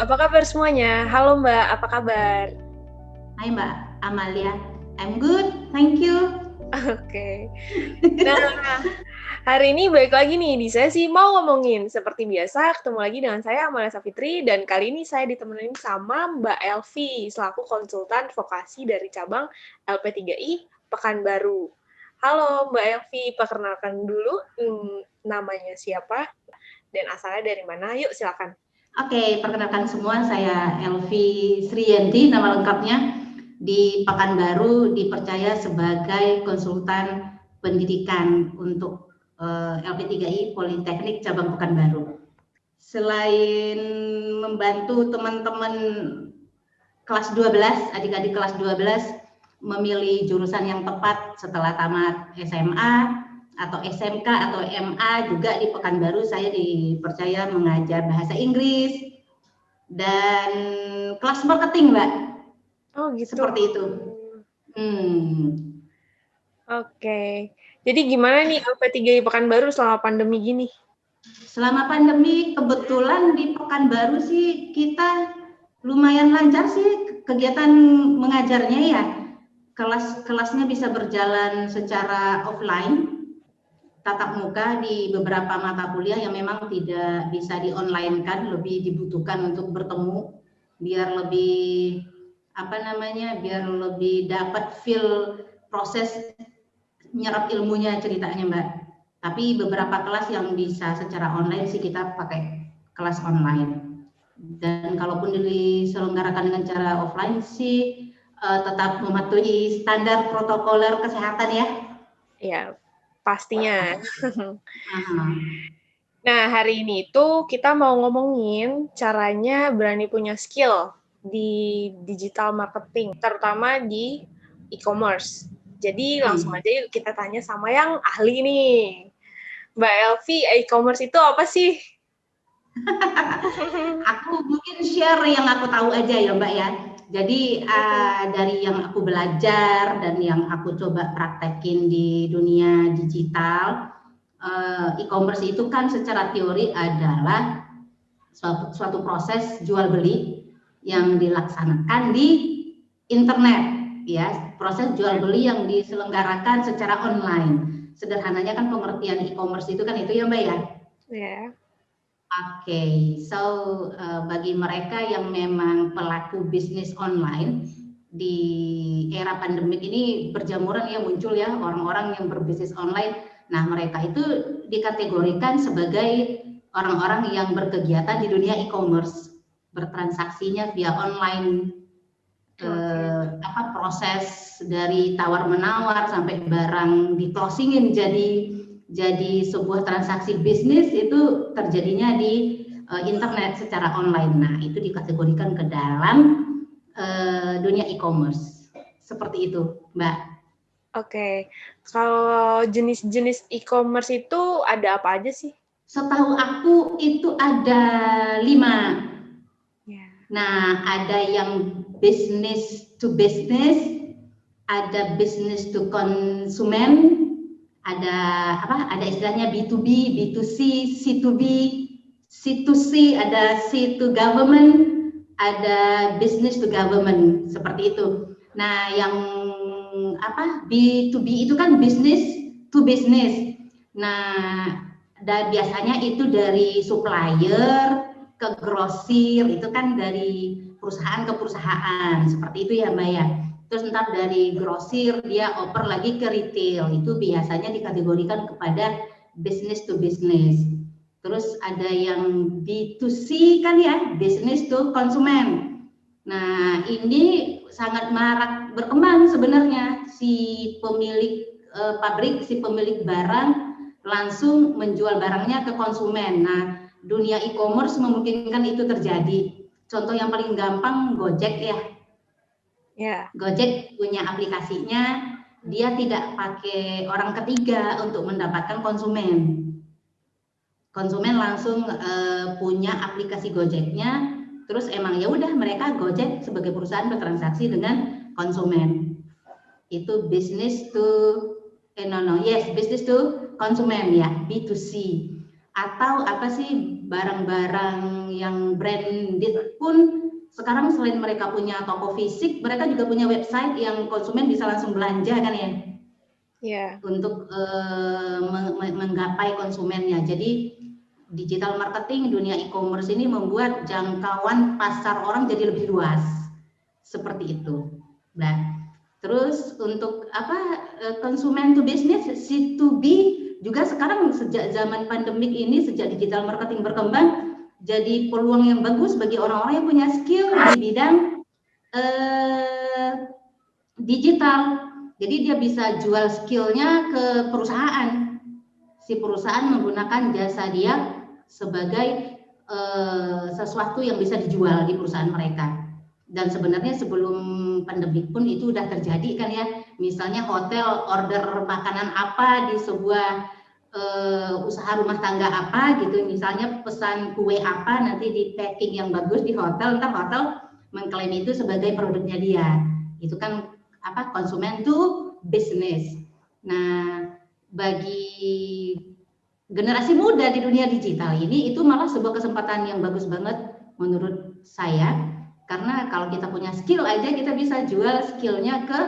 apa kabar semuanya? Halo Mbak, apa kabar? Hai Mbak Amalia, I'm good, thank you. Oke. Nah, hari ini balik lagi nih di sesi mau ngomongin. Seperti biasa, ketemu lagi dengan saya Amalia Safitri, dan kali ini saya ditemenin sama Mbak Elvi, selaku konsultan vokasi dari cabang LP3I Pekanbaru. Halo Mbak Elvi, perkenalkan dulu namanya siapa dan asalnya dari mana? Yuk silakan. Oke, perkenalkan semua, saya Elvi Sriyanti, nama lengkapnya. Di Pekanbaru dipercaya sebagai konsultan pendidikan untuk LP3I Politeknik Cabang Pekanbaru. Selain membantu teman-teman kelas 12, adik-adik kelas 12 memilih jurusan yang tepat setelah tamat SMA atau SMK atau MA, juga di Pekanbaru saya dipercaya mengajar bahasa Inggris dan kelas marketing, Mbak. Oh gitu. Seperti itu. Oke. Jadi gimana nih LP3I Pekanbaru selama pandemi gini? Selama pandemi kebetulan di Pekanbaru sih kita lumayan lancar sih kegiatan mengajarnya ya. Kelasnya bisa berjalan secara offline, tatap muka di beberapa mata kuliah yang memang tidak bisa di-online-kan, lebih dibutuhkan untuk bertemu biar lebih biar lebih dapat feel proses nyerap ilmunya ceritanya Mbak. Tapi beberapa kelas yang bisa secara online sih kita pakai kelas online. Dan kalaupun diselenggarakan dengan cara offline sih tetap mematuhi standar protokoler kesehatan ya. Ya, pastinya. Nah, hari ini tuh kita mau ngomongin caranya berani punya skill di digital marketing, terutama di e-commerce. Jadi langsung aja yuk kita tanya sama yang ahli nih. Mbak Elvi, e-commerce itu apa sih? Aku mungkin share yang aku tahu aja ya Mbak ya. Jadi dari yang aku belajar dan yang aku coba praktekin di dunia digital, e-commerce itu kan secara teori adalah suatu proses jual beli yang dilaksanakan di internet, ya, proses jual beli yang diselenggarakan secara online. Sederhananya kan pengertian e-commerce itu kan itu ya Mbak ya. Yeah. Oke, so bagi mereka yang memang pelaku bisnis online di era pandemik ini berjamuran ya, muncul ya orang-orang yang berbisnis online. Nah, mereka itu dikategorikan sebagai orang-orang yang berkegiatan di dunia e-commerce, bertransaksinya via online. Proses dari tawar menawar sampai barang di closingin jadi sebuah transaksi bisnis itu terjadinya di internet secara online. Nah, itu dikategorikan ke dalam dunia e-commerce. Seperti itu, Mbak. Oke. Kalau jenis-jenis e-commerce itu ada apa aja sih? Setahu aku itu ada 5. Nah, ada yang business to business, ada business to konsumen, ada istilahnya B2B, B2C, C2B, C2C, ada C to government, ada business to government, seperti itu. Nah, yang B2B itu kan business to business. Nah, biasanya itu dari supplier ke grosir, itu kan dari perusahaan ke perusahaan, seperti itu ya Mbak ya. Terus ntar dari grosir dia oper lagi ke retail, itu biasanya dikategorikan kepada business to business. Terus ada yang B2C kan ya, business to konsumen. Nah, ini sangat marak berkembang sebenarnya, si pemilik pabrik, si pemilik barang langsung menjual barangnya ke konsumen. Nah, dunia e-commerce memungkinkan itu terjadi. Contoh yang paling gampang Gojek ya. Yeah. Gojek punya aplikasinya, dia tidak pakai orang ketiga untuk mendapatkan konsumen. Konsumen langsung punya aplikasi Gojeknya, terus emang ya udah mereka Gojek sebagai perusahaan bertransaksi dengan konsumen. Itu business to business to konsumen ya, B2C. atau apa sih barang-barang yang branded pun sekarang selain mereka punya toko fisik, mereka juga punya website yang konsumen bisa langsung belanja kan ya, untuk menggapai konsumennya. Jadi digital marketing, dunia e-commerce ini membuat jangkauan pasar orang jadi lebih luas, seperti itu. Nah, terus untuk konsumen to business, C2B juga sekarang sejak zaman pandemik ini, sejak digital marketing berkembang, jadi peluang yang bagus bagi orang-orang yang punya skill di bidang digital. Jadi dia bisa jual skillnya ke perusahaan. Si perusahaan menggunakan jasa dia sebagai sesuatu yang bisa dijual di perusahaan mereka. Dan sebenarnya sebelum pandemi pun itu udah terjadi kan ya. Misalnya hotel order makanan apa di sebuah usaha rumah tangga apa gitu, misalnya pesan kue apa, nanti di packing yang bagus di hotel, ntar hotel mengklaim itu sebagai produknya dia. Itu kan konsumen to business. Nah, bagi generasi muda di dunia digital ini itu malah sebuah kesempatan yang bagus banget menurut saya, karena kalau kita punya skill aja kita bisa jual skillnya ke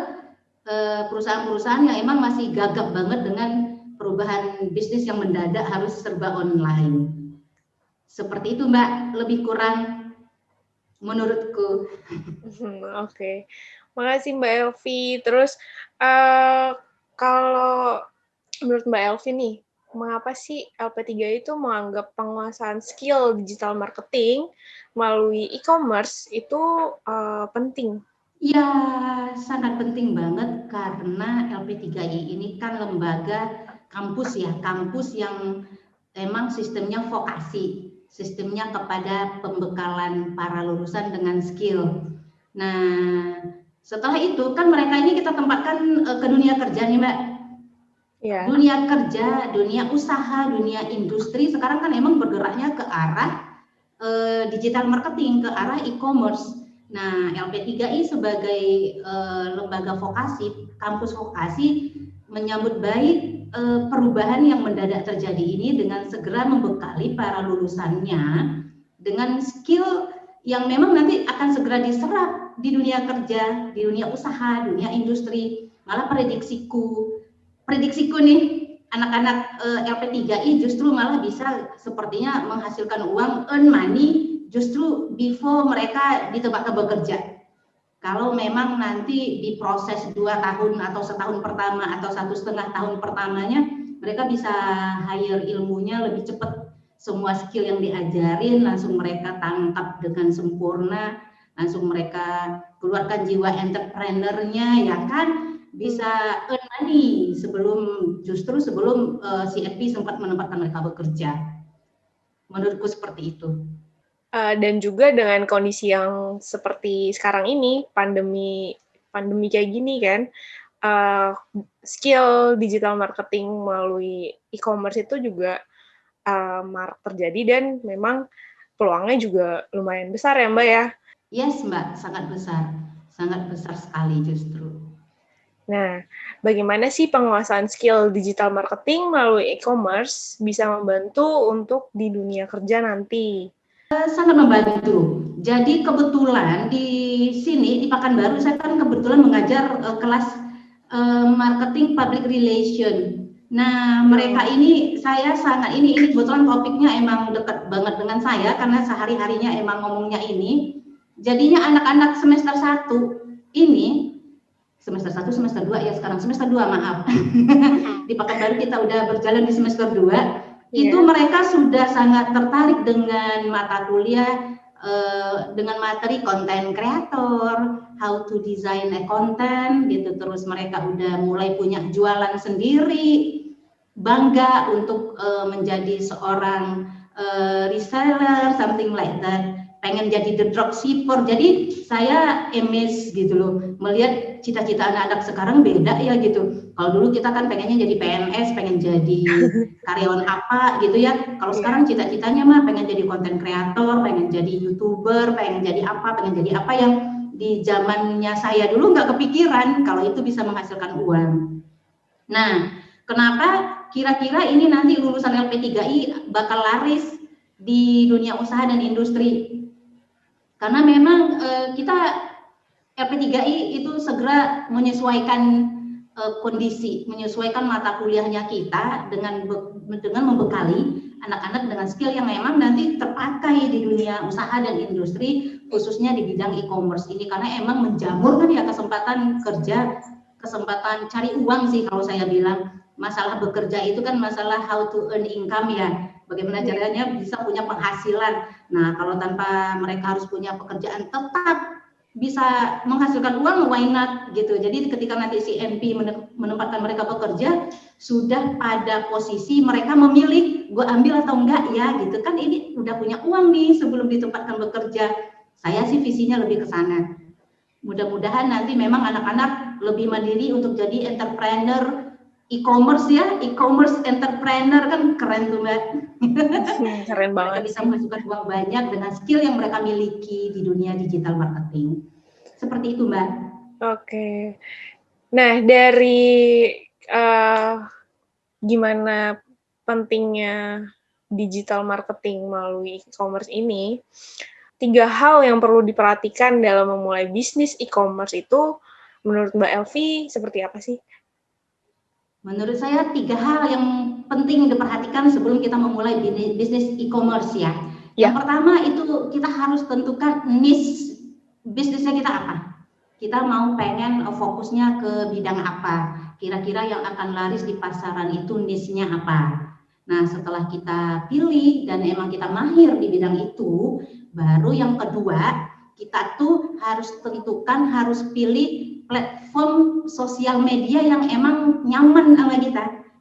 perusahaan-perusahaan yang emang masih gagap banget dengan perubahan bisnis yang mendadak harus serba online. Seperti itu Mbak, lebih kurang menurutku. Oke. Makasih Mbak Elvi. Terus kalau menurut Mbak Elvi nih, mengapa sih LP3I itu menganggap penguasaan skill digital marketing melalui e-commerce itu penting? Ya, sangat penting banget karena LP3I ini kan lembaga kampus ya, kampus yang emang sistemnya vokasi, sistemnya kepada pembekalan para lulusan dengan skill. Nah, setelah itu kan mereka ini kita tempatkan ke dunia kerja nih Mbak. Yeah. Dunia kerja, dunia usaha, dunia industri sekarang kan emang bergeraknya ke arah digital marketing, ke arah e-commerce. Nah, LP3I sebagai lembaga vokasi, kampus vokasi menyambut baik perubahan yang mendadak terjadi ini dengan segera membekali para lulusannya dengan skill yang memang nanti akan segera diserap di dunia kerja, di dunia usaha, dunia industri. Malah prediksiku nih, anak-anak LP3I justru malah bisa sepertinya menghasilkan uang, earn money justru before mereka di tempat bekerja. Kalau memang nanti di proses 2 tahun atau setahun pertama atau 1,5 tahun pertamanya mereka bisa hire ilmunya lebih cepat, semua skill yang diajarin langsung mereka tangkap dengan sempurna, langsung mereka keluarkan jiwa entrepreneurnya ya kan, bisa earn money sebelum CFP sempat menempatkan mereka bekerja. Menurutku seperti itu. Dan juga dengan kondisi yang seperti sekarang ini, pandemi kayak gini kan, skill digital marketing melalui e-commerce itu juga marak terjadi dan memang peluangnya juga lumayan besar ya Mbak ya? Yes Mbak, sangat besar sekali justru. Nah, bagaimana sih penguasaan skill digital marketing melalui e-commerce bisa membantu untuk di dunia kerja nanti? Sangat membantu. Jadi kebetulan di sini di Pekanbaru saya kan kebetulan mengajar kelas marketing public relation. Nah, mereka ini saya sangat ini kebetulan topiknya emang dekat banget dengan saya karena sehari-harinya emang ngomongnya ini. Jadinya anak-anak semester 1 ini semester 1, semester 2 ya sekarang semester 2 maaf. Di Pekanbaru kita udah berjalan di semester 2. Itu mereka sudah sangat tertarik dengan mata kuliah dengan materi konten kreator, how to design a content gitu. Terus mereka udah mulai punya jualan sendiri, bangga untuk menjadi seorang reseller, something like that. Pengen jadi the dropshipper. Jadi saya amazed gitu loh melihat cita-cita anak-anak sekarang beda ya gitu. Kalau dulu kita kan pengennya jadi PNS, pengen jadi karyawan apa gitu ya. Kalau sekarang cita-citanya mah pengen jadi konten kreator, pengen jadi YouTuber, pengen jadi apa yang di zamannya saya dulu nggak kepikiran kalau itu bisa menghasilkan uang. Nah, kenapa kira-kira ini nanti lulusan LP3I bakal laris di dunia usaha dan industri. Karena memang kita LP3I itu segera menyesuaikan kondisi, menyesuaikan mata kuliahnya kita dengan membekali anak-anak dengan skill yang memang nanti terpakai di dunia usaha dan industri, khususnya di bidang e-commerce ini, karena emang menjamur kan ya kesempatan kerja, kesempatan cari uang sih kalau saya bilang. Masalah bekerja itu kan masalah how to earn income ya, bagaimana caranya bisa punya penghasilan. Nah, kalau tanpa mereka harus punya pekerjaan tetap bisa menghasilkan uang, why not gitu. Jadi ketika nanti si MP menempatkan mereka bekerja, sudah pada posisi mereka memilih gue ambil atau enggak ya gitu kan, ini udah punya uang nih sebelum ditempatkan bekerja. Saya sih visinya lebih ke sana. Mudah-mudahan nanti memang anak-anak lebih mandiri untuk jadi entrepreneur e-commerce ya, e-commerce entrepreneur kan keren tuh Mbak. Keren banget. Mereka bisa menghasilkan uang banyak dengan skill yang mereka miliki di dunia digital marketing. Seperti itu Mbak. Oke. Nah, dari gimana pentingnya digital marketing melalui e-commerce ini, 3 hal yang perlu diperhatikan dalam memulai bisnis e-commerce itu menurut Mbak Elvi seperti apa sih? Menurut saya 3 hal yang penting diperhatikan sebelum kita memulai bisnis e-commerce ya. Yang pertama itu kita harus tentukan niche bisnisnya kita apa. Kita mau pengen fokusnya ke bidang apa. Kira-kira yang akan laris di pasaran itu niche-nya apa. Nah, setelah kita pilih dan emang kita mahir di bidang itu, baru yang kedua kita tuh harus tentukan, harus pilih platform sosial media yang emang nyaman sama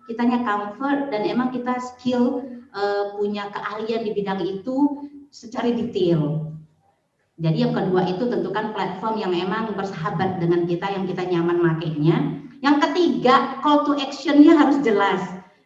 kitanya comfort dan emang kita skill punya keahlian di bidang itu secara detail. Jadi yang kedua itu tentukan platform yang emang bersahabat dengan kita, yang kita nyaman makainya. Yang ketiga, call to action-nya harus jelas.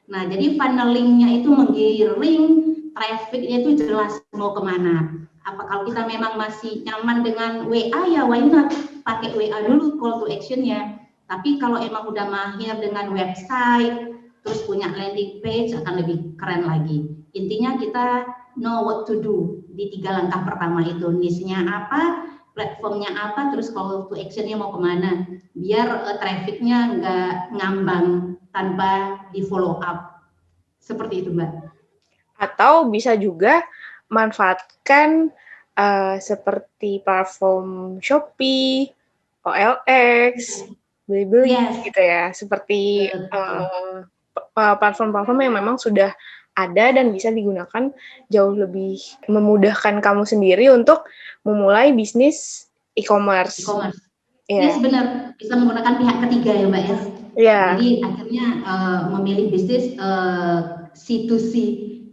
Nah, jadi funneling-nya itu menggiring, traffic-nya itu jelas mau kemana. Apa kalau kita memang masih nyaman dengan WA ya why not pakai WA dulu call to action-nya. Tapi kalau emang udah mahir dengan website, terus punya landing page akan lebih keren lagi. Intinya kita know what to do di 3 langkah pertama itu. Niche-nya apa, platformnya apa, terus call to action-nya mau kemana. Biar traffic-nya nggak ngambang tanpa di follow up. Seperti itu Mbak. Atau bisa juga manfaatkan seperti platform Shopee, OLX, Blibli gitu ya, seperti platform-platform yang memang sudah ada dan bisa digunakan jauh lebih memudahkan kamu sendiri untuk memulai bisnis e-commerce. Yes, benar, bisa menggunakan pihak ketiga ya Mbak ya. Jadi akhirnya memilih bisnis C2C,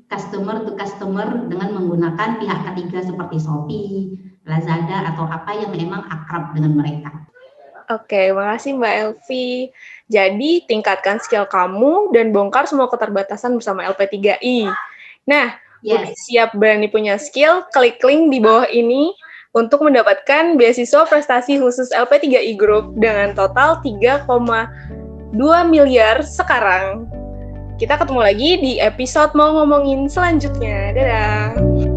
customer to customer dengan menggunakan pihak ketiga seperti Shopee, Lazada atau apa yang memang akrab dengan mereka. Oke, makasih Mbak Elvi. Jadi tingkatkan skill kamu dan bongkar semua keterbatasan bersama LP3I. Nah, udah siap berani punya skill, klik link di bawah ini untuk mendapatkan beasiswa prestasi khusus LP3I Group dengan total 3,2 miliar sekarang. Kita ketemu lagi di episode mau ngomongin selanjutnya. Dadah!